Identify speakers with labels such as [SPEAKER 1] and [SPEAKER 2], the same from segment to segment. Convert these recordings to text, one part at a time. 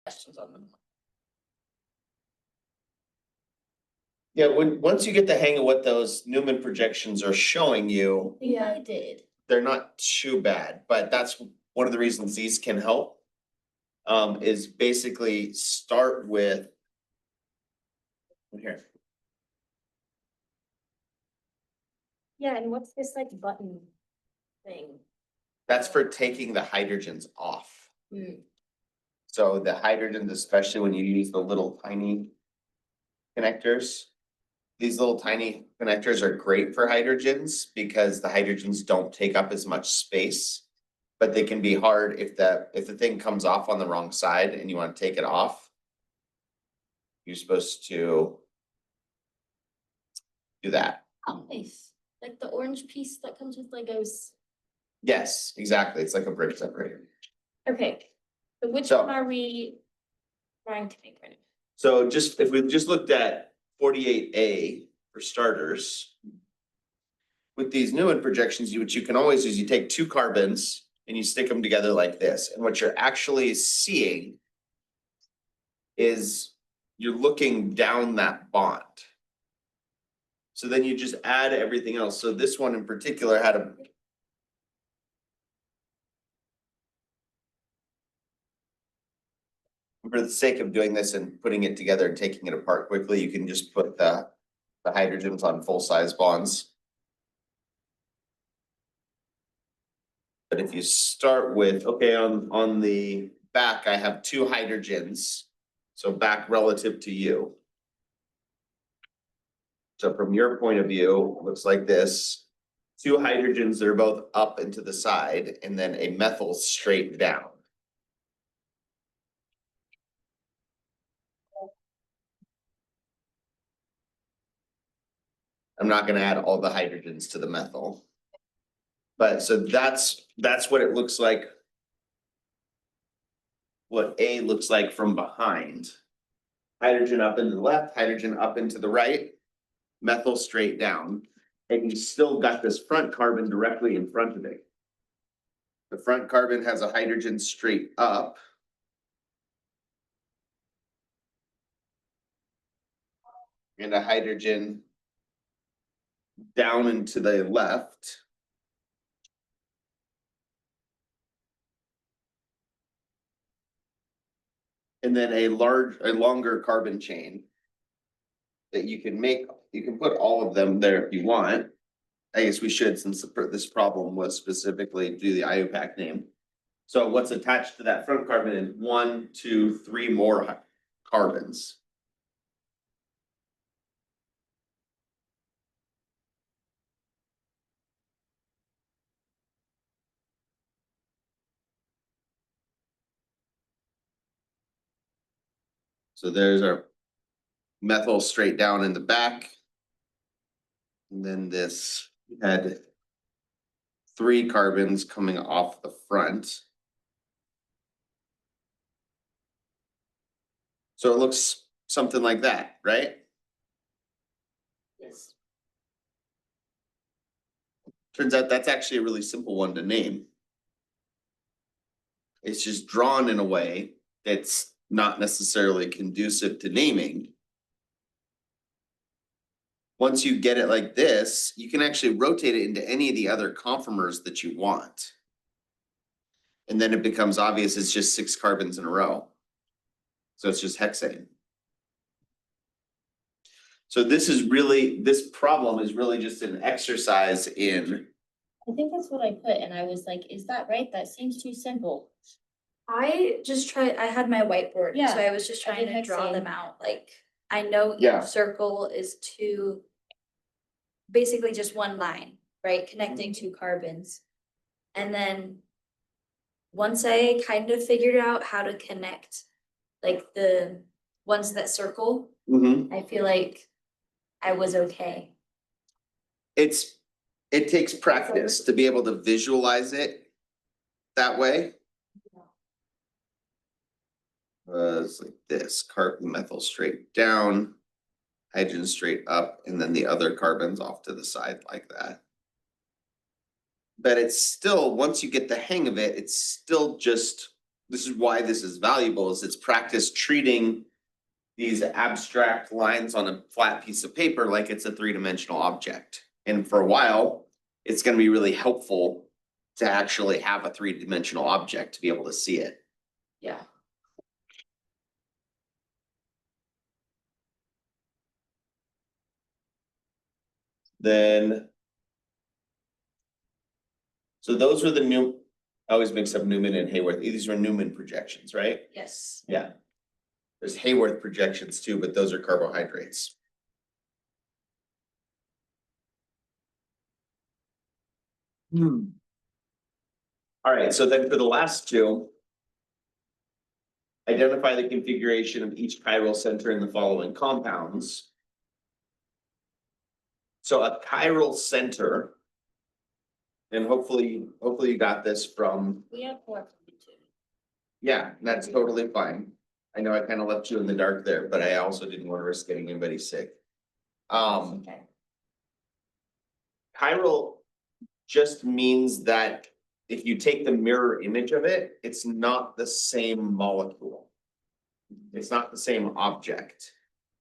[SPEAKER 1] questions on them.
[SPEAKER 2] Yeah, once you get the hang of what those Newman projections are showing you,
[SPEAKER 1] Yeah, I did.
[SPEAKER 2] they're not too bad, but that's one of the reasons these can help. Is basically start with here.
[SPEAKER 1] Yeah, and what's this like button thing?
[SPEAKER 2] That's for taking the hydrogens off.
[SPEAKER 1] Mm.
[SPEAKER 2] So the hydrogens, especially when you use the little tiny connectors, these little tiny connectors are great for hydrogens because the hydrogens don't take up as much space. But they can be hard if the thing comes off on the wrong side and you want to take it off. You're supposed to do that.
[SPEAKER 1] Oh, nice. Like the orange piece that comes with Legos.
[SPEAKER 2] Yes, exactly. It's like a brick separator.
[SPEAKER 1] Okay. So which
[SPEAKER 2] So-
[SPEAKER 1] one are we trying to make right now?
[SPEAKER 2] So just if we just looked at 48A for starters, with these Newman projections, what you can always do is you take two carbons and you stick them together like this. And what you're actually seeing is you're looking down that bond. So then you just add everything else. So this one in particular had a for the sake of doing this and putting it together and taking it apart quickly, you can just put the hydrogens on full size bonds. But if you start with, okay, on the back, I have two hydrogens. So back relative to you. So from your point of view, it looks like this. Two hydrogens that are both up and to the side, and then a methyl straight down. I'm not gonna add all the hydrogens to the methyl. But so that's what it looks like. What A looks like from behind. Hydrogen up into the left, hydrogen up into the right, methyl straight down. And you still got this front carbon directly in front of it. The front carbon has a hydrogen straight up. And a hydrogen down and to the left. And then a longer carbon chain that you can put all of them there if you want. I guess we should, since this problem was specifically due to the IUPAC name. So what's attached to that front carbon is 1, 2, 3 more carbons. So there's our methyl straight down in the back. And then this had 3 carbons coming off the front. So it looks something like that, right?
[SPEAKER 1] Yes.
[SPEAKER 2] Turns out that's actually a really simple one to name. It's just drawn in a way that's not necessarily conducive to naming. Once you get it like this, you can actually rotate it into any of the other conformers that you want. And then it becomes obvious it's just 6 carbons in a row. So it's just hexane. So this problem is really just an exercise in.
[SPEAKER 1] I think that's what I put, and I was like, is that right? That seems too simple.
[SPEAKER 3] I had my whiteboard,
[SPEAKER 1] Yeah,
[SPEAKER 3] so I was just trying to draw
[SPEAKER 1] hexane.
[SPEAKER 3] them out, like, I know
[SPEAKER 2] Yeah.
[SPEAKER 3] each circle is basically just one line, right, connecting
[SPEAKER 1] Mm-hmm.
[SPEAKER 3] 2 carbons. And then once I kind of figured out how to connect, like, the ones that circle, I feel like I was okay.
[SPEAKER 2] It takes practice to be able to visualize it that way. It's like this, carbon methyl straight down, hydrogen straight up, and then the other carbons off to the side like that. But it's still, once you get the hang of it, it's still just this is why this is valuable, is it's practice treating these abstract lines on a flat piece of paper like it's a three-dimensional object. And for a while, it's gonna be really helpful to actually have a three-dimensional object to be able to see it.
[SPEAKER 3] Yeah.
[SPEAKER 2] Then. So those were the new, I always mix up Newman and Hayworth. These were Newman projections, right?
[SPEAKER 3] Yes.
[SPEAKER 2] Yeah. There's Hayworth projections too, but those are carbohydrates. All right, so then for the last two, identify the configuration of each chiral center in the following compounds. So a chiral center, and hopefully you got this from,
[SPEAKER 1] We have four from you too.
[SPEAKER 2] yeah, that's totally fine. I know I kind of left you in the dark there, but I also didn't want to risk getting anybody sick.
[SPEAKER 1] Okay.
[SPEAKER 2] Chiral just means that if you take the mirror image of it, it's not the same molecule. It's not the same object.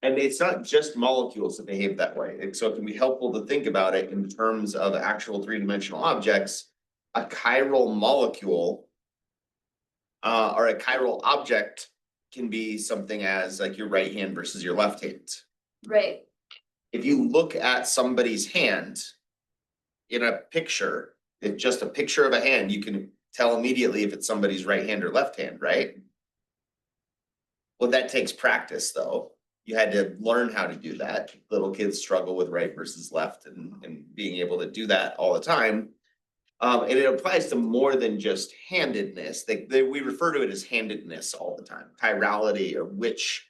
[SPEAKER 2] And it's not just molecules that behave that way. And so it can be helpful to think about it in terms of actual three-dimensional objects. A chiral molecule or a chiral object can be something as like your right hand versus your left hand.
[SPEAKER 3] Right.
[SPEAKER 2] If you look at somebody's hand in a picture, if just a picture of a hand, you can tell immediately if it's somebody's right hand or left hand, right? Well, that takes practice though. You had to learn how to do that. Little kids struggle with right versus left and being able to do that all the time. And it applies to more than just handedness. We refer to it as handedness all the time. Chirality, or which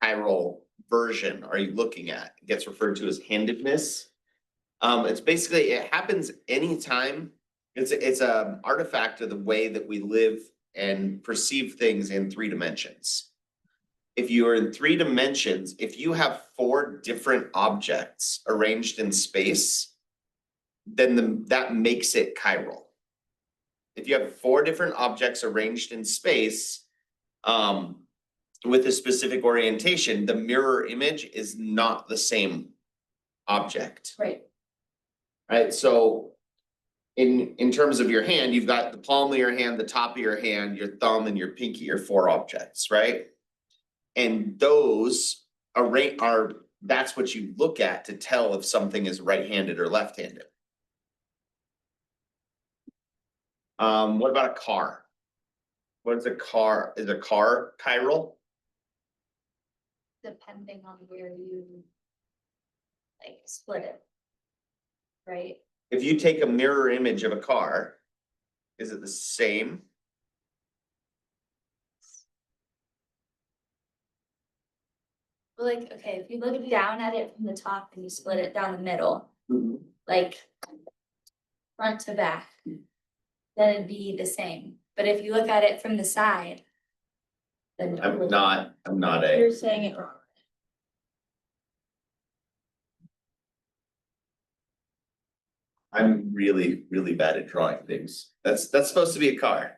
[SPEAKER 2] chiral version are you looking at? It gets referred to as handedness. It's basically, it happens anytime. It's an artifact of the way that we live and perceive things in 3 dimensions. If you are in 3 dimensions, if you have 4 different objects arranged in space, then that makes it chiral. If you have 4 different objects arranged in space, with a specific orientation, the mirror image is not the same object.
[SPEAKER 3] Right.
[SPEAKER 2] Right, so in terms of your hand, you've got the palm of your hand, the top of your hand, your thumb, and your pinky are 4 objects, right? And those are that's what you look at to tell if something is right-handed or left-handed. What about a car? What is a car? Is a car chiral?
[SPEAKER 3] Depending on where you like split it. Right?
[SPEAKER 2] If you take a mirror image of a car, is it the same?
[SPEAKER 3] Well, like, okay, if you look down at it from the top and you split it down the middle, like front to back, then it'd be the same. But if you look at it from the side, then
[SPEAKER 2] I'm not a.
[SPEAKER 1] You're saying it wrong.
[SPEAKER 2] I'm really, really bad at drawing things. That's supposed to be a car.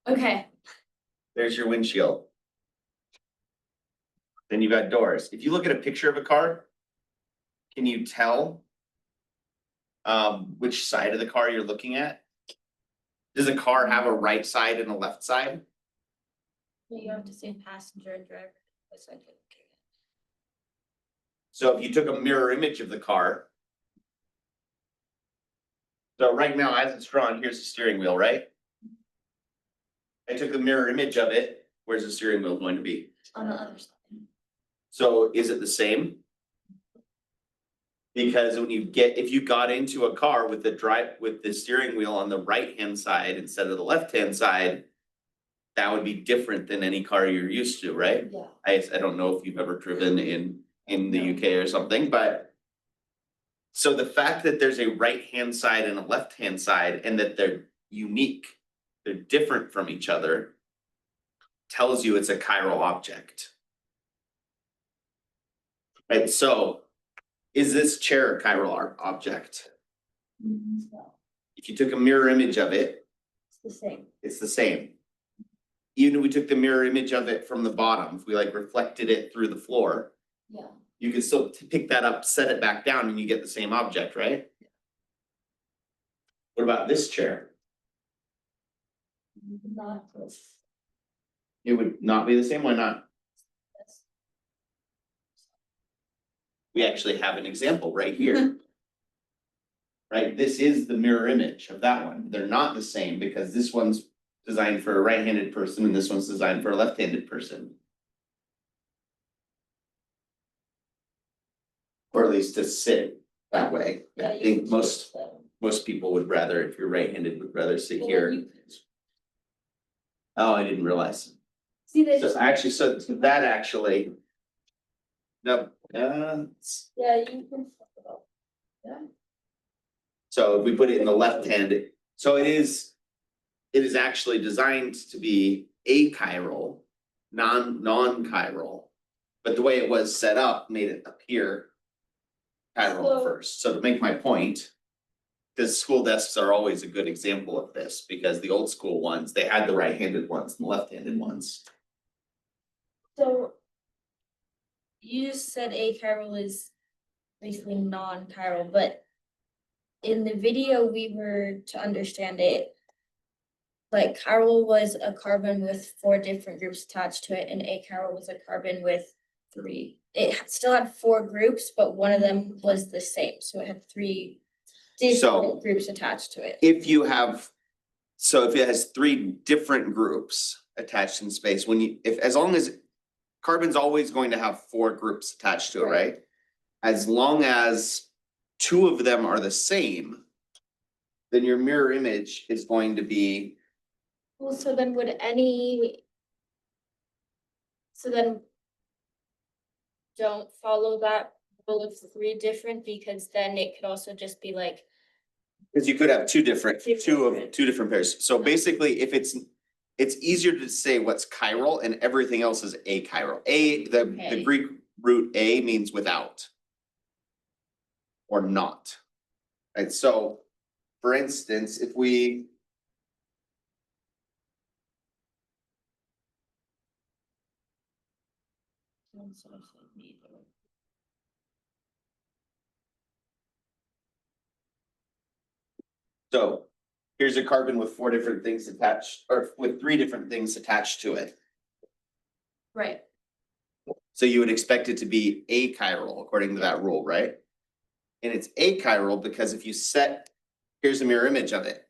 [SPEAKER 3] Okay.
[SPEAKER 2] There's your windshield. Then you've got doors. If you look at a picture of a car, can you tell which side of the car you're looking at? Does a car have a right side and a left side?
[SPEAKER 1] You have to say passenger and driver.
[SPEAKER 2] So if you took a mirror image of the car. So right now, as it's drawn, here's the steering wheel, right? I took a mirror image of it. Where's the steering wheel going to be?
[SPEAKER 3] On the other side.
[SPEAKER 2] So is it the same? Because if you got into a car with the steering wheel on the right-hand side instead of the left-hand side, that would be different than any car you're used to, right?
[SPEAKER 3] Yeah.
[SPEAKER 2] I don't know if you've ever driven in the UK or something, but so the fact that there's a right-hand side and a left-hand side and that they're unique, they're different from each other, tells you it's a chiral object. Right, so is this chair a chiral object?
[SPEAKER 1] No,
[SPEAKER 2] If you took a mirror image of it,
[SPEAKER 1] it's the same.
[SPEAKER 2] it's the same. even if we took the mirror image of it from the bottom, if we like reflected it through the floor,
[SPEAKER 3] Yeah.
[SPEAKER 2] you can still pick that up, set it back down, and you get the same object, right? What about this chair?
[SPEAKER 3] Not.
[SPEAKER 2] It would not be the same, why not? We actually have an example right here. Right, this is the mirror image of that one. They're not the same because this one's designed for a right-handed person and this one's designed for a left-handed person. Or at least to sit that way. I think most people would rather, if you're right-handed, would rather sit here. Oh, I didn't realize.
[SPEAKER 3] See, they
[SPEAKER 2] So
[SPEAKER 3] just.
[SPEAKER 2] actually, so that actually. No,
[SPEAKER 3] Yeah, you can. Yeah.
[SPEAKER 2] so if we put it in the left hand, so it is actually designed to be achiral, non-chiral. But the way it was set up made it appear chiral at first. So to make my point, because school desks are always a good example of this, because the old school ones, they had the right-handed ones and the left-handed ones.
[SPEAKER 3] So. You just said achiral is basically non-chiral, but. In the video, we were to understand it. Like chiral was a carbon with 4 different groups attached to it, and achiral was a carbon with 3. It still had 4 groups, but one of them was the same, so it had 3 different groups attached to it.
[SPEAKER 2] If you have, so if it has 3 different groups attached in space, as long as carbon's always going to have 4 groups attached to it, right? As long as 2 of them are the same, then your mirror image is going to be.
[SPEAKER 3] Well, so then don't follow that rule of 3 different, because then it could also just be like.
[SPEAKER 2] Because you could have two different pairs. So basically, if it's easier to say what's chiral and everything else is achiral. The Greek root a means without. Or not. Right, so for instance, if we. So here's a carbon with 4 different things attached, or with 3 different things attached to it.
[SPEAKER 3] Right.
[SPEAKER 2] So you would expect it to be achiral according to that rule, right? And it's achiral because if you here's a mirror image of it.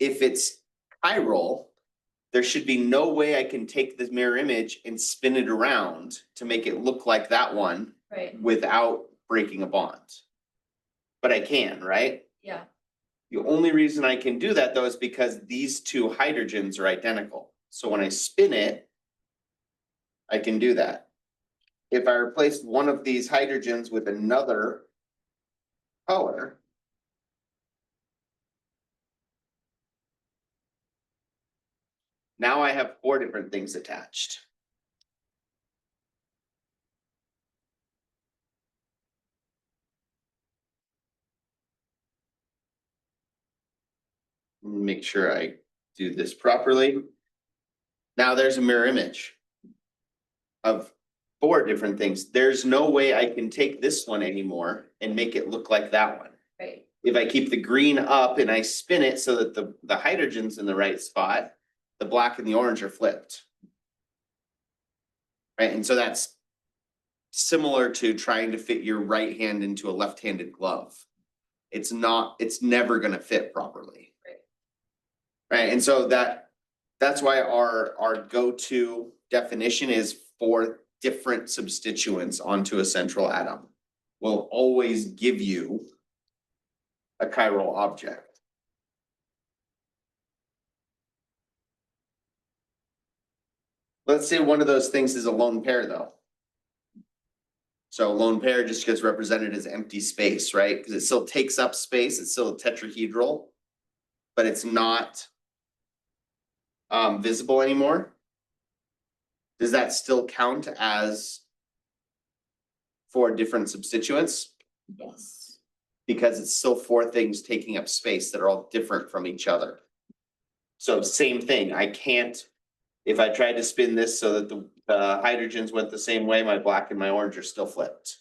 [SPEAKER 2] If it's chiral, there should be no way I can take this mirror image and spin it around to make it look like that one.
[SPEAKER 3] Right.
[SPEAKER 2] Without breaking a bond. But I can, right?
[SPEAKER 3] Yeah.
[SPEAKER 2] The only reason I can do that though is because these 2 hydrogens are identical. So when I spin it, I can do that. If I replace one of these hydrogens with another color, now I have 4 different things attached. Make sure I do this properly. Now there's a mirror image of 4 different things. There's no way I can take this one anymore and make it look like that one.
[SPEAKER 3] Right.
[SPEAKER 2] If I keep the green up and I spin it so that the hydrogen's in the right spot, the black and the orange are flipped. Right, and so that's similar to trying to fit your right hand into a left-handed glove. It's never gonna fit properly. Right, and so that's why our go-to definition is 4 different substituents onto a central atom. Will always give you a chiral object. Let's say one of those things is a lone pair though. So a lone pair just gets represented as empty space, right? Because it still takes up space, it's still a tetrahedral, but it's not visible anymore. Does that still count as 4 different substituents?
[SPEAKER 3] Yes.
[SPEAKER 2] Because it's still 4 things taking up space that are all different from each other. So same thing, I can't, if I tried to spin this so that the hydrogens went the same way, my black and my orange are still flipped.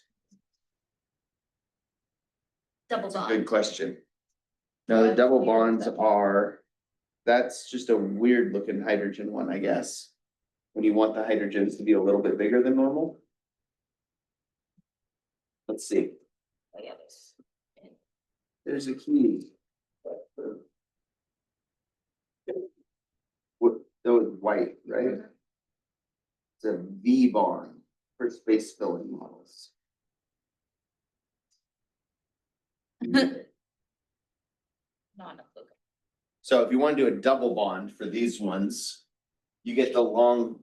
[SPEAKER 3] Double
[SPEAKER 2] Good
[SPEAKER 3] bond.
[SPEAKER 2] question. No, the double bonds are, that's just a weird looking hydrogen one, I guess. When you want the hydrogens to be a little bit bigger than normal. Let's see,
[SPEAKER 3] Oh, yeah, this.
[SPEAKER 2] there's a key. What, that was white, right? It's a V bond for space filling models.
[SPEAKER 3] Not enough focus.
[SPEAKER 2] So if you want to do a double bond for these ones, you get the long,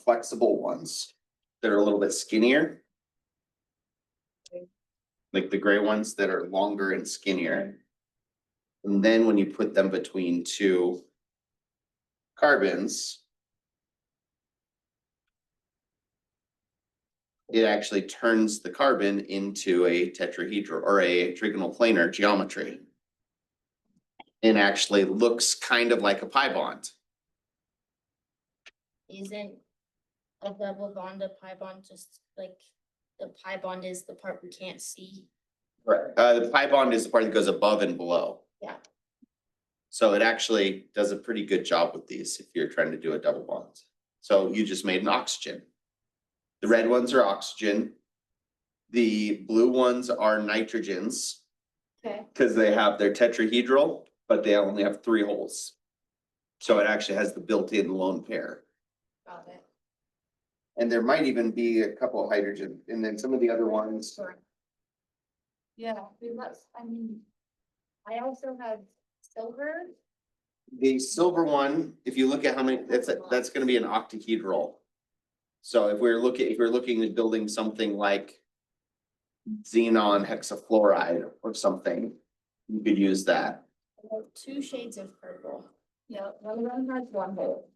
[SPEAKER 2] flexible ones that are a little bit skinnier. Like the gray ones that are longer and skinnier. And then when you put them between two carbons, it actually turns the carbon into a tetrahedral or a trigonal planar geometry. And actually looks kind of like a pi bond.
[SPEAKER 4] Isn't a double bond a pi bond, just like the pi bond is the part we can't see?
[SPEAKER 2] Right. The pi bond is the part that goes above and below.
[SPEAKER 4] Yeah.
[SPEAKER 2] So it actually does a pretty good job with these if you're trying to do a double bond. So you just made an oxygen. The red ones are oxygen. The blue ones are nitrogens.
[SPEAKER 3] Okay.
[SPEAKER 2] Because they have their tetrahedral, but they only have 3 holes. So it actually has the built-in lone pair.
[SPEAKER 3] Got it.
[SPEAKER 2] And there might even be a couple of hydrogen, and then some of the other ones.
[SPEAKER 1] Yeah, I mean, I also have silver.
[SPEAKER 2] The silver one, if you look at how many, that's gonna be an octahedral. So if we're looking at building something like xenon hexafluoride or something, you could use that.
[SPEAKER 4] I have 2 shades of purple.
[SPEAKER 1] Yeah, one of them has one hole.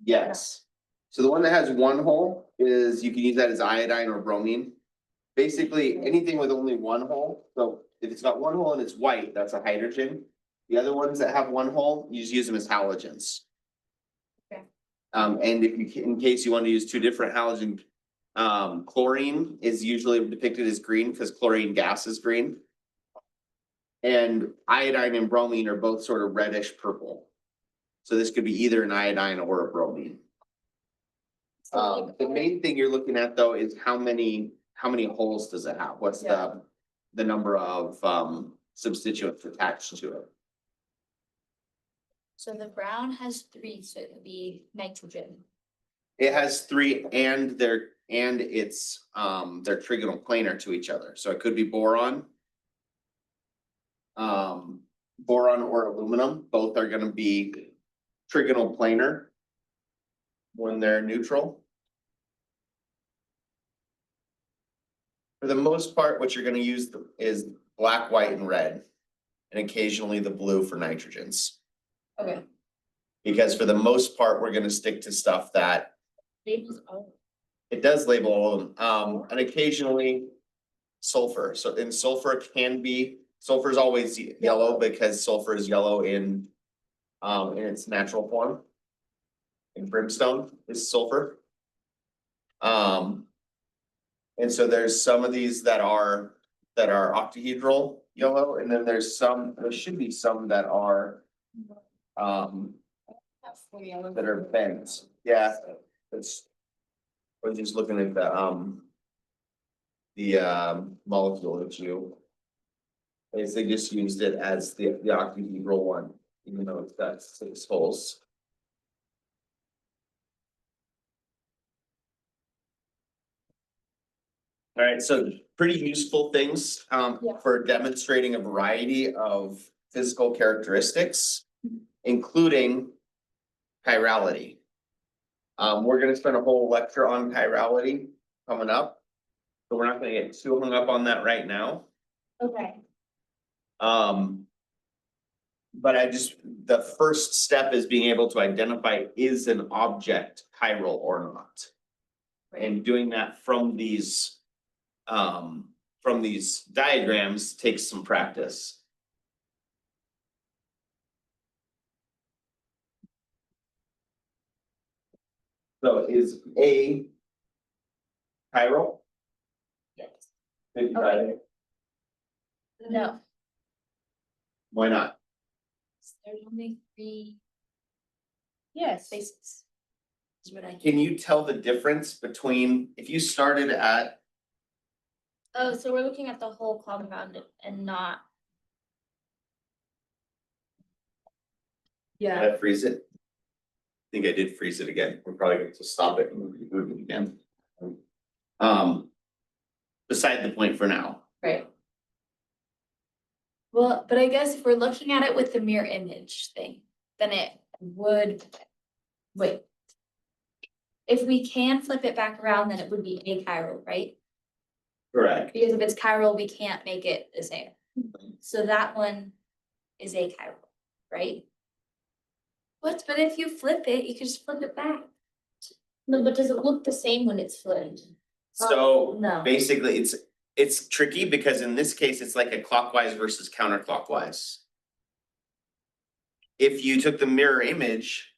[SPEAKER 2] Yes. So the one that has 1 hole is, you can use that as iodine or bromine. Basically, anything with only 1 hole, so if it's got 1 hole and it's white, that's a hydrogen. The other ones that have 1 hole, you just use them as halogens.
[SPEAKER 3] Okay.
[SPEAKER 2] And if you, in case you want to use 2 different halogen, chlorine is usually depicted as green because chlorine gas is green. And iodine and bromine are both sort of reddish purple. So this could be either an iodine or a bromine. The main thing you're looking at though is how many holes does it have? What's the number of substituents attached to it?
[SPEAKER 4] So the brown has 3, so it would be nitrogen.
[SPEAKER 2] It has 3 and it's they're trigonal planar to each other. So it could be boron. Boron or aluminum, both are gonna be trigonal planar when they're neutral. For the most part, what you're gonna use is black, white, and red, and occasionally the blue for nitrogens.
[SPEAKER 3] Okay.
[SPEAKER 2] Because for the most part, we're gonna stick to stuff that
[SPEAKER 4] Labels all.
[SPEAKER 2] it does label all of them, and occasionally sulfur. So in sulfur sulfur is always yellow because sulfur is yellow in its natural form. And brimstone is sulfur. And so there's some of these that are octahedral yellow, and then there should be some that are that are bent. Yeah, it's, we're just looking at the molecule that you basically just used it as the octahedral one, even though it's got 6 holes. All right, so pretty useful things for demonstrating a variety of physical characteristics, including chirality. We're gonna spend a whole lecture on chirality coming up, so we're not gonna get too hung up on that right now.
[SPEAKER 1] Okay.
[SPEAKER 2] But the first step is being able to identify, is an object chiral or not? And doing that from these diagrams takes some practice. So is A chiral?
[SPEAKER 3] Yes.
[SPEAKER 2] 55?
[SPEAKER 3] No.
[SPEAKER 2] Why not?
[SPEAKER 3] There's only 3
[SPEAKER 4] Yes.
[SPEAKER 3] spaces. Is what I.
[SPEAKER 2] Can you tell the difference between, if you started at,
[SPEAKER 4] Oh, so we're looking at the whole compound and not,
[SPEAKER 3] Yeah.
[SPEAKER 2] did I freeze it? I think I did freeze it again. We're probably going to stop it and reboot it again. Beside the point for now.
[SPEAKER 3] Right. Well, but I guess if we're looking at it with the mirror image thing, then it would, wait. If we can flip it back around, then it would be achiral, right?
[SPEAKER 2] Correct.
[SPEAKER 3] Because if it's chiral, we can't make it the same. So that one is achiral, right? What, but if you flip it, you can just flip it back.
[SPEAKER 4] no, but does it look the same when it's flipped?
[SPEAKER 2] So
[SPEAKER 3] No.
[SPEAKER 2] basically, it's tricky because in this case, it's like a clockwise versus counterclockwise. If you took the mirror image,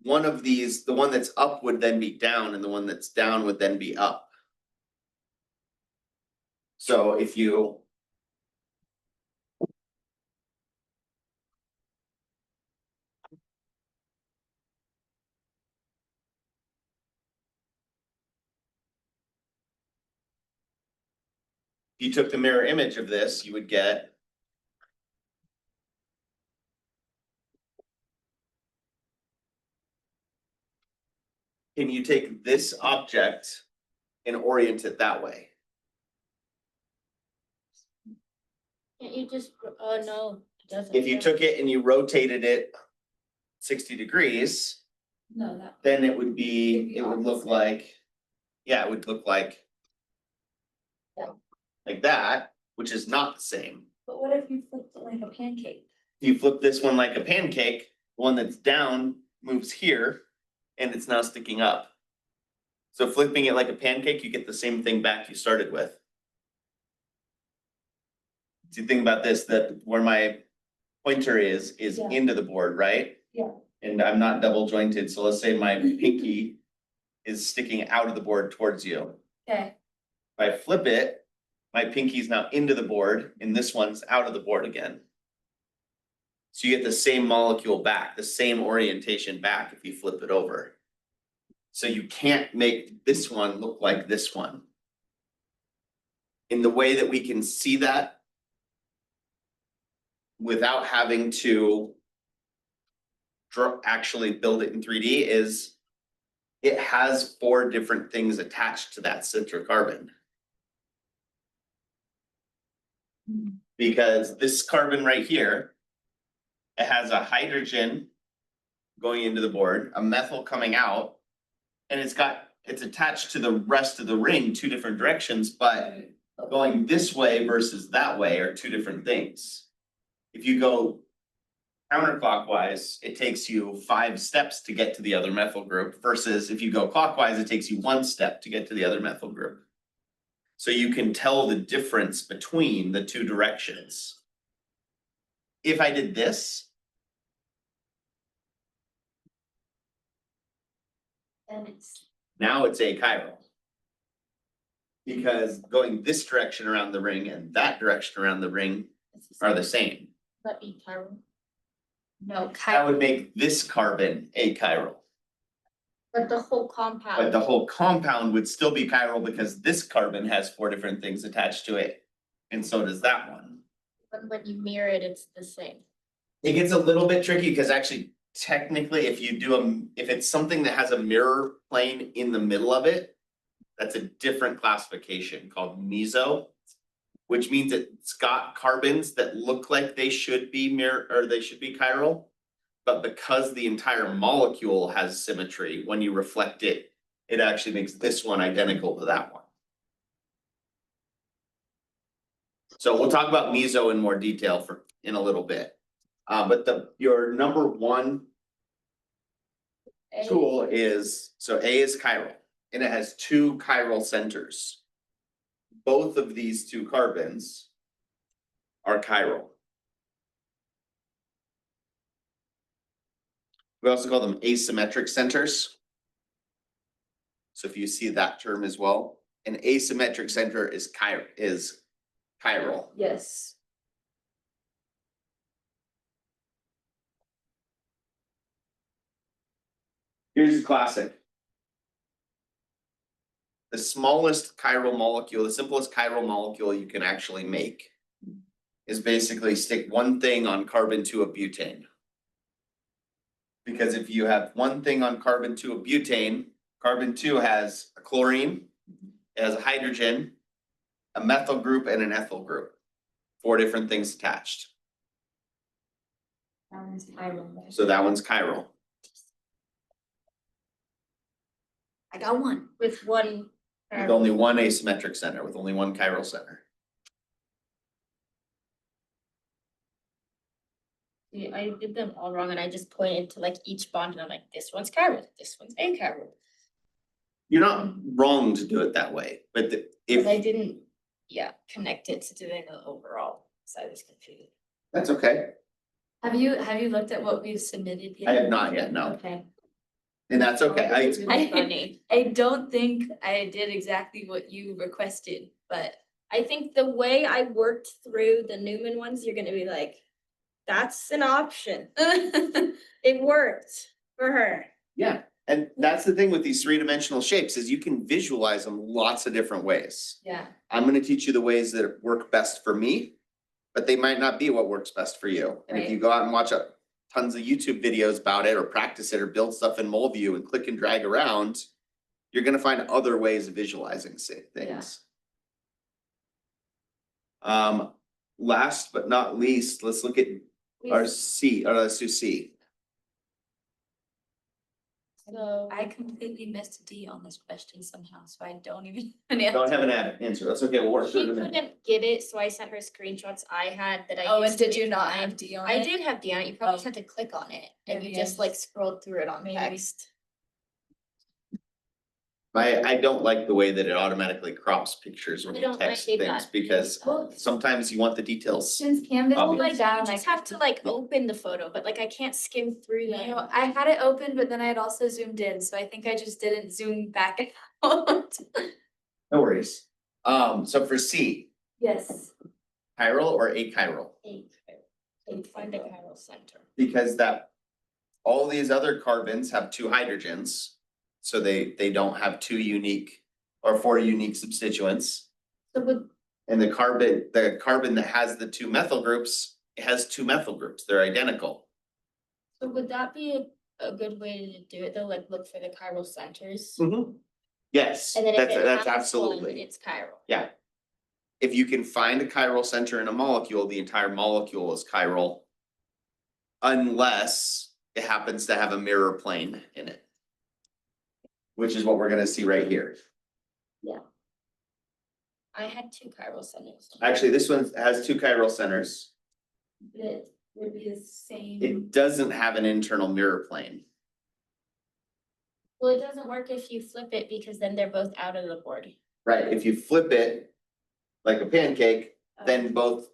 [SPEAKER 2] one of these, the one that's up would then be down and the one that's down would then be up. So if you took the mirror image of this, you would get can you take this object and orient it that way?
[SPEAKER 4] Can't you just, oh, no, it doesn't.
[SPEAKER 2] If you took it and you rotated it 60 degrees,
[SPEAKER 3] No, that.
[SPEAKER 2] then it would be,
[SPEAKER 3] It'd be
[SPEAKER 2] it would look
[SPEAKER 3] opposite.
[SPEAKER 2] like, yeah, it would look like
[SPEAKER 3] Yeah.
[SPEAKER 2] like that, which is not the same.
[SPEAKER 3] But what if you flipped it like a pancake?
[SPEAKER 2] If you flip this one like a pancake, the one that's down moves here and it's now sticking up. So flipping it like a pancake, you get the same thing back you started with. So you think about this, that where my pointer is
[SPEAKER 3] Yeah.
[SPEAKER 2] into the board, right?
[SPEAKER 3] Yeah.
[SPEAKER 2] And I'm not double jointed, so let's say my pinky is sticking out of the board towards you.
[SPEAKER 3] Okay.
[SPEAKER 2] If I flip it, my pinky's now into the board and this one's out of the board again. So you get the same molecule back, the same orientation back if you flip it over. So you can't make this one look like this one. In the way that we can see that without having to actually build it in 3D is it has 4 different things attached to that citrocarbon. Because this carbon right here, it has a hydrogen going into the board, a methyl coming out, and it's attached to the rest of the ring 2 different directions, but going this way versus that way are 2 different things. If you go counterclockwise, it takes you 5 steps to get to the other methyl group versus if you go clockwise, it takes you 1 step to get to the other methyl group. So you can tell the difference between the 2 directions. If I did this,
[SPEAKER 3] And it's.
[SPEAKER 2] now it's achiral. Because going this direction around the ring and that direction around the ring are the same.
[SPEAKER 4] That be chiral.
[SPEAKER 3] No,
[SPEAKER 2] That would make this carbon achiral.
[SPEAKER 4] But the whole
[SPEAKER 2] But
[SPEAKER 4] compound,
[SPEAKER 2] the whole compound would still be chiral because this carbon has 4 different things attached to it. And so does that one.
[SPEAKER 4] when you mirror it, it's the same.
[SPEAKER 2] It gets a little bit tricky because actually technically if you do if it's something that has a mirror plane in the middle of it, that's a different classification called meso, which means it's got carbons that look like they should be mirror or they should be chiral. But because the entire molecule has symmetry, when you reflect it, it actually makes this one identical to that one. So we'll talk about meso in more detail in a little bit. But your number 1 tool is, so A is chiral, and it has 2 chiral centers. Both of these 2 carbons are chiral. We also call them asymmetric centers. So if you see that term as well, an asymmetric center is chiral.
[SPEAKER 3] Yes.
[SPEAKER 2] Here's the classic. The smallest chiral molecule, the simplest chiral molecule you can actually make is basically stick one thing on carbon-2 of butane. Because if you have one thing on carbon-2 of butane, carbon-2 has a chlorine, it has a hydrogen, a methyl group, and an ethyl group. 4 different things attached.
[SPEAKER 3] That one's chiral.
[SPEAKER 2] So that one's chiral.
[SPEAKER 3] I got one.
[SPEAKER 4] With one.
[SPEAKER 2] With only one asymmetric center, with only one chiral center.
[SPEAKER 4] See, I did them all wrong and I just pointed to like each bond and I'm like, this one's chiral, this one's achiral.
[SPEAKER 2] You're not wrong to do it that way, but
[SPEAKER 4] But I
[SPEAKER 2] if,
[SPEAKER 4] didn't, connect it to doing the overall, so I was confused.
[SPEAKER 2] that's okay.
[SPEAKER 3] Have you looked at what we've submitted yet?
[SPEAKER 2] I have not yet, no,
[SPEAKER 3] Okay.
[SPEAKER 2] and that's okay.
[SPEAKER 4] It's really funny.
[SPEAKER 3] I don't think I did exactly what you requested, but
[SPEAKER 1] I think the way I worked through the Newman ones, you're gonna be like, that's an option. It worked for her.
[SPEAKER 2] Yeah, and that's the thing with these 3-dimensional shapes is you can visualize them lots of different ways.
[SPEAKER 3] yeah.
[SPEAKER 2] I'm gonna teach you the ways that work best for me, but they might not be what works best for you. And if you go out and watch tons of YouTube videos about it or practice it or build stuff in MoldView and click and drag around, you're gonna find other ways of visualizing things. Last but not least, let's look at our C, or let's do C.
[SPEAKER 4] So
[SPEAKER 3] I completely missed a D on this question somehow, so I don't even.
[SPEAKER 2] Don't have an answer, that's okay, we'll work
[SPEAKER 4] she
[SPEAKER 2] through it in a minute.
[SPEAKER 4] couldn't get it, so I sent her screenshots I had that I
[SPEAKER 3] Oh, and
[SPEAKER 4] used to
[SPEAKER 3] did you
[SPEAKER 4] make
[SPEAKER 3] not
[SPEAKER 4] mine.
[SPEAKER 3] have D on it?
[SPEAKER 4] I did have D on it, you probably
[SPEAKER 3] Oh.
[SPEAKER 4] just had to click on it and
[SPEAKER 3] Maybe
[SPEAKER 4] you
[SPEAKER 3] I
[SPEAKER 4] just like
[SPEAKER 3] just-
[SPEAKER 4] scrolled through it on
[SPEAKER 3] maybe.
[SPEAKER 4] text.
[SPEAKER 2] I don't like the way that it automatically crops pictures when
[SPEAKER 4] I
[SPEAKER 2] you
[SPEAKER 4] don't like
[SPEAKER 2] text
[SPEAKER 4] it
[SPEAKER 2] things
[SPEAKER 4] that-
[SPEAKER 2] because
[SPEAKER 3] Well,
[SPEAKER 2] sometimes you want the details.
[SPEAKER 3] Since Canvas
[SPEAKER 2] Oh.
[SPEAKER 3] moves
[SPEAKER 4] Like,
[SPEAKER 3] down,
[SPEAKER 4] you just have to like open the photo, but like I can't skim through
[SPEAKER 3] You know,
[SPEAKER 4] them.
[SPEAKER 3] I had it open, but then I had also zoomed in, so I think I just didn't zoom back out.
[SPEAKER 2] No worries. So for C,
[SPEAKER 3] Yes.
[SPEAKER 2] chiral or achiral?
[SPEAKER 4] Find a chiral center.
[SPEAKER 2] Because all these other carbons have 2 hydrogens. So they don't have 2 unique or 4 unique substituents.
[SPEAKER 4] So would,
[SPEAKER 2] And the carbon that has the 2 methyl groups, it has 2 methyl groups, they're identical.
[SPEAKER 4] so would that be a good way to do it though, like look for the chiral centers?
[SPEAKER 2] Yes,
[SPEAKER 4] And then if
[SPEAKER 2] that's
[SPEAKER 4] it
[SPEAKER 2] that's
[SPEAKER 4] has one,
[SPEAKER 2] absolutely,
[SPEAKER 4] it's chiral.
[SPEAKER 2] yeah. If you can find a chiral center in a molecule, the entire molecule is chiral. Unless it happens to have a mirror plane in it. Which is what we're gonna see right here.
[SPEAKER 4] I had 2 chiral centers.
[SPEAKER 2] Actually, this one has 2 chiral centers.
[SPEAKER 3] It would be the same.
[SPEAKER 2] It doesn't have an internal mirror plane.
[SPEAKER 4] Well, it doesn't work if you flip it because then they're both out of the board.
[SPEAKER 2] Right, if you flip it like a pancake, then both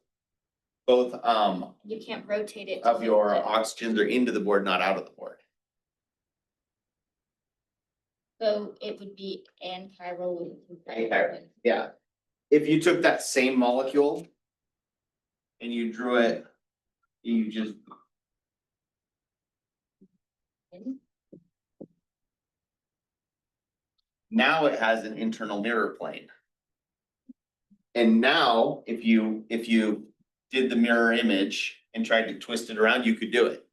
[SPEAKER 4] You can't rotate it.
[SPEAKER 2] of
[SPEAKER 4] to
[SPEAKER 2] your
[SPEAKER 4] flip.
[SPEAKER 2] oxygens are into the board, not out of the board.
[SPEAKER 4] So it would be anchiral. with
[SPEAKER 2] Anchiral. Yeah. If you took that same molecule and you drew it, you just. Now it has an internal mirror plane. And now, if you did the mirror image and tried to twist it around, you could do it.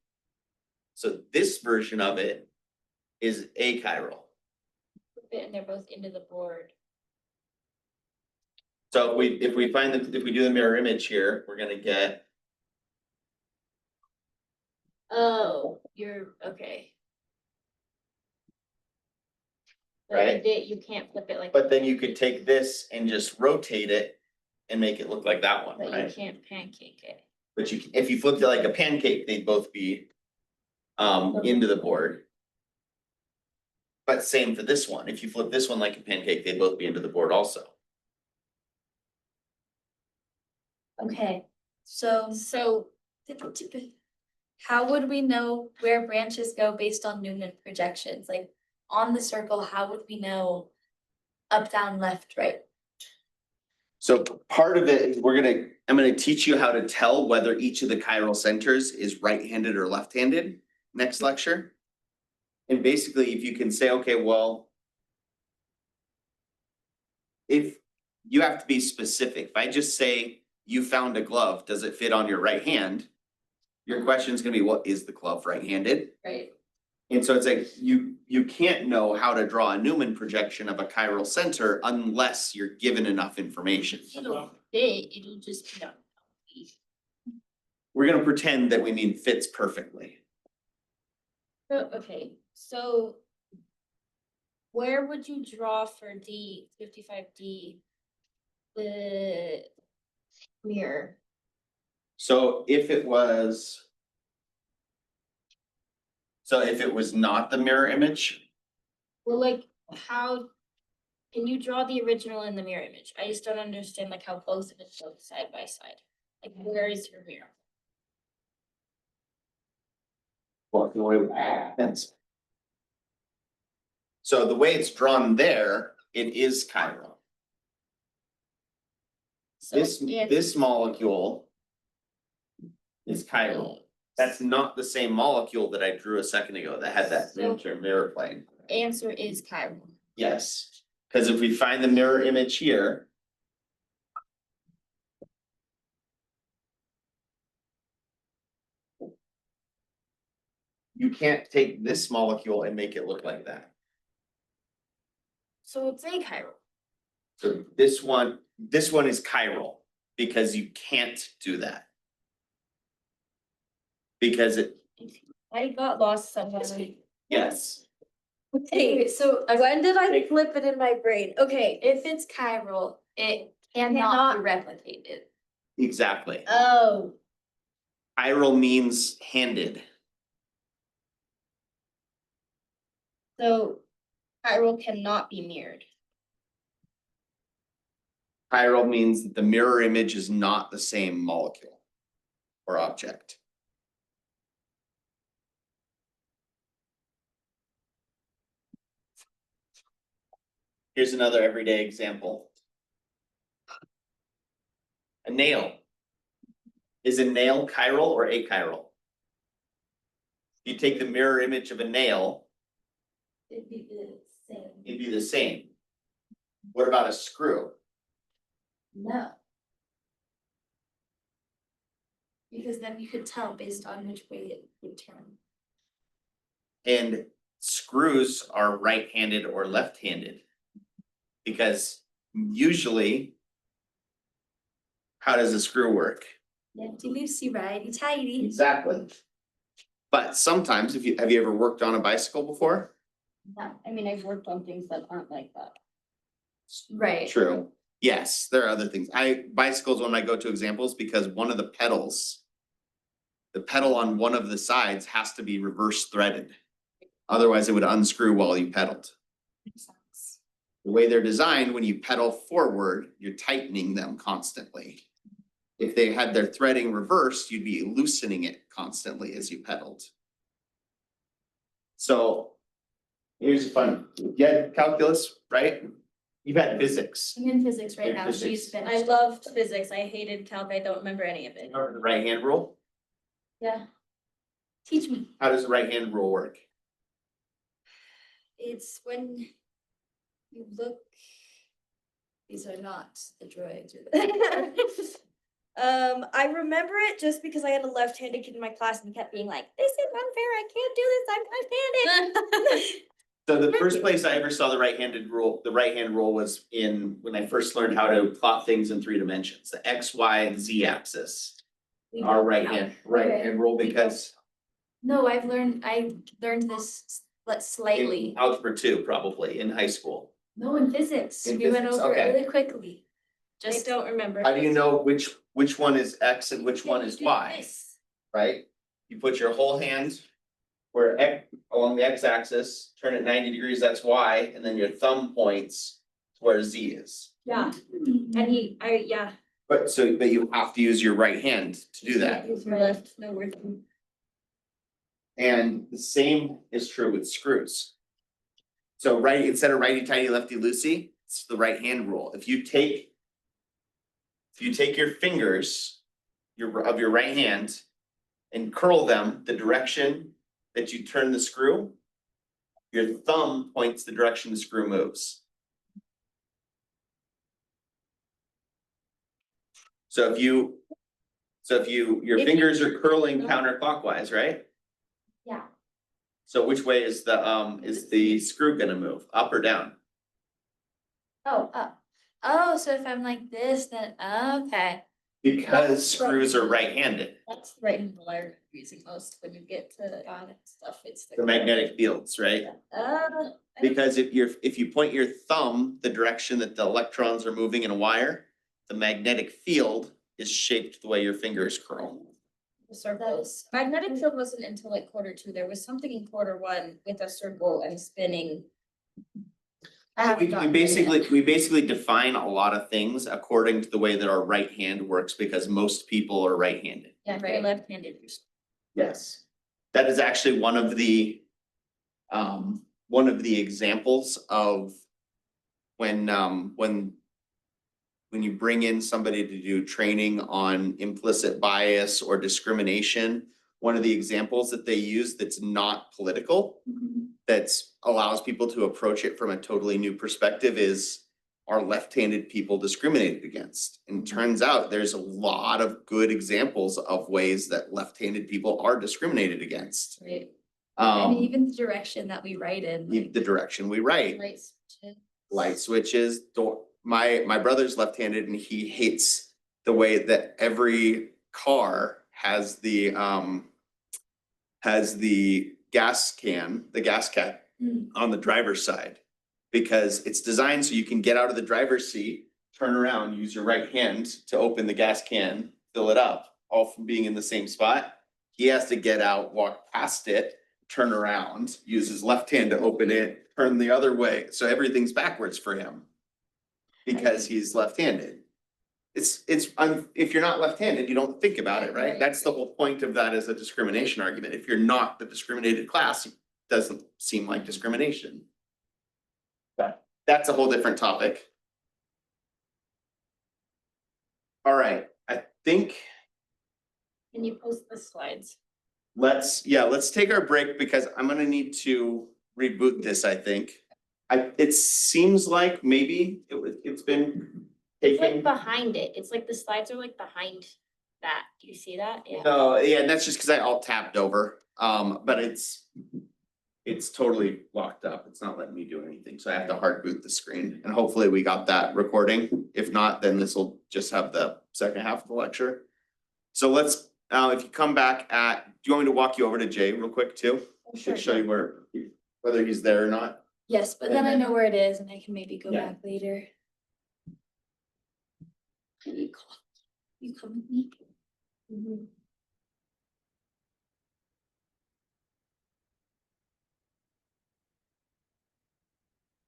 [SPEAKER 2] So this version of it is achiral.
[SPEAKER 4] And they're both into the board.
[SPEAKER 2] So if we do the mirror image here, we're gonna get,
[SPEAKER 4] Oh, you're, okay. But
[SPEAKER 2] Right.
[SPEAKER 4] You can't flip it like.
[SPEAKER 2] but then you could take this and just rotate it and make it look like that one,
[SPEAKER 4] But you
[SPEAKER 2] right?
[SPEAKER 4] can't pancake it.
[SPEAKER 2] But if you flipped it like a pancake, they'd both be into the board. But same for this one. If you flip this one like a pancake, they'd both be into the board also.
[SPEAKER 3] Okay, so how would we know where branches go based on Newman projections? Like, on the circle, how would we know up, down, left, right?
[SPEAKER 2] So part of it is I'm gonna teach you how to tell whether each of the chiral centers is right-handed or left-handed next lecture. And basically, if you can say, okay, well, if you have to be specific, if I just say you found a glove, does it fit on your right hand? Your question is gonna be, well, is the glove right-handed?
[SPEAKER 3] Right.
[SPEAKER 2] And so it's like, you can't know how to draw a Newman projection of a chiral center unless you're given enough information.
[SPEAKER 4] It'll fit, it'll just not be.
[SPEAKER 1] Oh,
[SPEAKER 2] We're gonna pretend that we mean fits perfectly.
[SPEAKER 4] Okay, so where would you draw for D 55D? The mirror.
[SPEAKER 2] So if it was. So if it was not the mirror image,
[SPEAKER 4] Well, like, how can you draw the original and the mirror image? I just don't understand like how close it is side by side. Like, where is your mirror?
[SPEAKER 2] walking away with fence. So the way it's drawn there, it is chiral.
[SPEAKER 4] So if-
[SPEAKER 2] This molecule is chiral. That's not the same molecule that I drew a second ago that had that center mirror plane.
[SPEAKER 4] Answer is chiral.
[SPEAKER 2] Yes, because if we find the mirror image here. You can't take this molecule and make it look like that.
[SPEAKER 4] So it's a chiral.
[SPEAKER 2] So this one is chiral because you can't do that. Because it,
[SPEAKER 4] I got lost somewhere.
[SPEAKER 2] yes,
[SPEAKER 1] Okay, so when did I flip it in my brain? Okay,
[SPEAKER 3] If it's chiral, it cannot be replicated.
[SPEAKER 2] exactly.
[SPEAKER 4] Oh,
[SPEAKER 2] Chiral means handed.
[SPEAKER 4] so chiral cannot be mirrored.
[SPEAKER 2] Chiral means that the mirror image is not the same molecule or object. Here's another everyday example. A nail. Is a nail chiral or achiral? You take the mirror image of a nail,
[SPEAKER 3] It'd be the same.
[SPEAKER 2] it'd be the same. What about a screw?
[SPEAKER 3] No. Because then you could tell based on which way it would turn.
[SPEAKER 2] And screws are right-handed or left-handed. Because usually, how does a screw work?
[SPEAKER 3] Lefty loosey, righty tighty.
[SPEAKER 2] Exactly. But sometimes, have you ever worked on a bicycle before?
[SPEAKER 4] I mean, I've worked on things that aren't like that.
[SPEAKER 3] Right.
[SPEAKER 2] True. Yes, there are other things. Bicycles, one of my go-to examples, because one of the pedals. The pedal on one of the sides has to be reverse threaded. Otherwise, it would unscrew while you pedaled.
[SPEAKER 3] Makes sense.
[SPEAKER 2] The way they're designed, when you pedal forward, you're tightening them constantly. If they had their threading reversed, you'd be loosening it constantly as you pedaled. So here's fun. Yeah, calculus, right? You've had physics.
[SPEAKER 3] I'm in physics right
[SPEAKER 2] In
[SPEAKER 3] now.
[SPEAKER 2] physics.
[SPEAKER 3] She's
[SPEAKER 1] I
[SPEAKER 3] finished.
[SPEAKER 1] loved physics. I hated calc. I don't remember any of it.
[SPEAKER 2] Remember the right hand rule?
[SPEAKER 3] Yeah. Teach me.
[SPEAKER 2] How does the right hand rule work?
[SPEAKER 1] It's when you look.
[SPEAKER 3] These are not the droids.
[SPEAKER 1] I remember it just because I had a left-handed kid in my class and he kept being like, "This is unfair. I can't do this. I'm left-handed."
[SPEAKER 2] So the first place I ever saw the right hand rule was when I first learned how to plot things in 3 dimensions, the X, Y, and Z axis. Our right hand rule, because
[SPEAKER 3] No, I learned this slightly.
[SPEAKER 2] in algebra 2, probably in high school.
[SPEAKER 3] No, in physics.
[SPEAKER 2] In
[SPEAKER 3] We went
[SPEAKER 2] physics,
[SPEAKER 3] over
[SPEAKER 2] okay.
[SPEAKER 3] it really quickly.
[SPEAKER 1] I
[SPEAKER 3] Just
[SPEAKER 1] don't remember.
[SPEAKER 2] How do you know which one is X and which one is
[SPEAKER 3] do
[SPEAKER 2] Y,
[SPEAKER 3] this.
[SPEAKER 2] right? You put your whole hand along the X axis, turn it 90 degrees, that's Y, and then your thumb points to where Z is.
[SPEAKER 1] Yeah, and yeah.
[SPEAKER 2] But you have to use your right hand to do that.
[SPEAKER 1] Use my left, no words.
[SPEAKER 2] And the same is true with screws. So instead of righty tighty, lefty loosey, it's the right hand rule. If you take your fingers, of your right hand and curl them the direction that you turn the screw, your thumb points the direction the screw moves. So if your fingers are curling counterclockwise, right?
[SPEAKER 3] Yeah.
[SPEAKER 2] So which way is the screw gonna move, up or down?
[SPEAKER 3] Oh, up. Oh, so if I'm like this, then, okay.
[SPEAKER 2] Because screws are right-handed,
[SPEAKER 4] That's the right angle I'm using most when you get to stuff, it's
[SPEAKER 2] the magnetic fields, right? Because if you point your thumb the direction that the electrons are moving in a wire, the magnetic field is shaped the way your fingers curl.
[SPEAKER 4] The circles. Magnetic field wasn't until like quarter 2. There was something in quarter 1 with a circle and spinning. I haven't
[SPEAKER 2] We
[SPEAKER 4] gotten there yet.
[SPEAKER 2] basically define a lot of things according to the way that our right hand works because most people are right-handed.
[SPEAKER 4] Yeah, if you're
[SPEAKER 3] Right.
[SPEAKER 4] left-handed.
[SPEAKER 2] Yes. That is actually one of the examples of when you bring in somebody to do training on implicit bias or discrimination, one of the examples that they use that's not political, that allows people to approach it from a totally new perspective is, are left-handed people discriminated against? And it turns out there's a lot of good examples of ways that left-handed people are discriminated against.
[SPEAKER 3] Right. And
[SPEAKER 2] Um,
[SPEAKER 3] even the direction that we write in.
[SPEAKER 2] the direction we write,
[SPEAKER 4] Right switches.
[SPEAKER 2] light switches, door. My brother's left-handed and he hates the way that every car has the gas cap on the driver's side. Because it's designed so you can get out of the driver's seat, turn around, use your right hand to open the gas can, fill it up, all from being in the same spot. He has to get out, walk past it, turn around, use his left hand to open it, turn the other way. So everything's backwards for him. Because he's left-handed. If you're not left-handed, you don't think about it, right? That's the whole point of that as a discrimination argument. If you're not the discriminated class, it doesn't seem like discrimination. But that's a whole different topic. All right, I think
[SPEAKER 4] Can you post the slides?
[SPEAKER 2] let's take our break because I'm gonna need to reboot this, I think. It seems like maybe it's been
[SPEAKER 4] It's like
[SPEAKER 2] taken.
[SPEAKER 4] behind it. It's like the slides are like behind that. Do you see that? Yeah.
[SPEAKER 2] Oh, yeah, that's just because I alt tabbed over, but it's totally locked up. It's not letting me do anything, so I have to hard boot the screen and hopefully we got that recording. If not, then this will just have the second half of the lecture. So let's, if you come back do you want me to walk you over to Jay real quick too?
[SPEAKER 4] Sure.
[SPEAKER 2] To show you whether he's there or not.
[SPEAKER 3] Yes, but then I know where it is and I can maybe go
[SPEAKER 2] Yeah.
[SPEAKER 3] back later. You come with me?